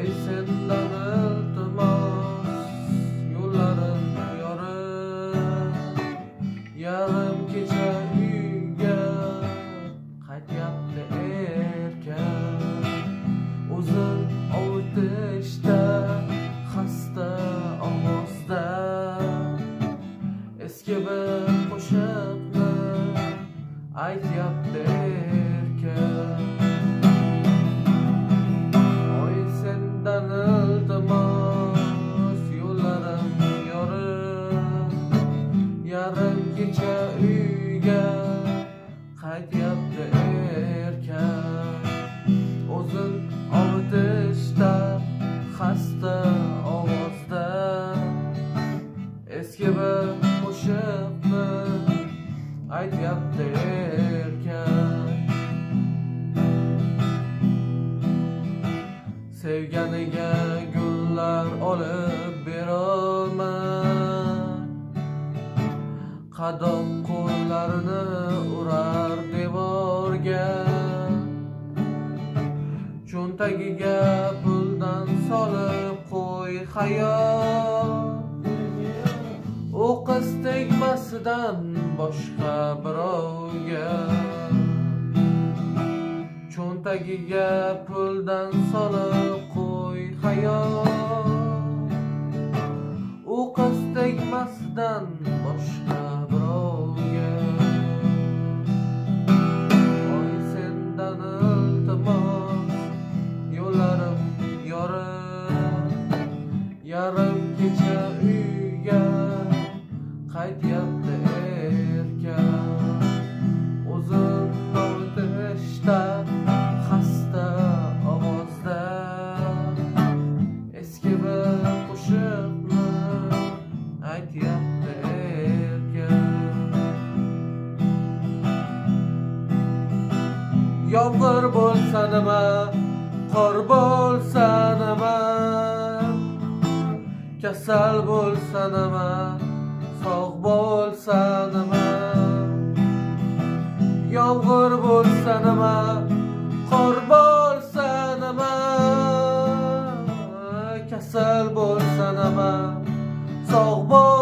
Oy sendan iltimos yo'llarim yorib, yarim kecha uyga qaytyapti erkak. O'zin ovutishda xasta ovozda eski bir qo'shiqni aytyapti erkak. Oy sendan iltimos yo'llarim yorib, yarim kecha uyga qaytyapti erkak. O'zin ovutishda xasta ovozda eski bir qo'shiqni aytyapti erkak. Sevganiga gullar olib berolmay, qadoq qo'llarini urar devorga. Cho'ntagiga puldan solib qo'y xayol, u qiz tegmasidan boshqa birovga. Cho'ntagiga puldan solib qo'y xayol, u qiz tegmasidan boshqa birovga. Oy sendan iltimos yo'llarim yorib, yarim kecha uyga qaytyapti erkak. O'zin ovutishda xasta ovozda eski bir qo'shiqni aytyapti erkak. Yomg'ir bo'lsa nima, qor bo'lsa nima, kasal bo'lsa nima, sog' bo'lsa nima. Yomg'ir bo'lsa nima, qor bo'lsa nima, kasal bo'lsa nima, sog' bo'lsa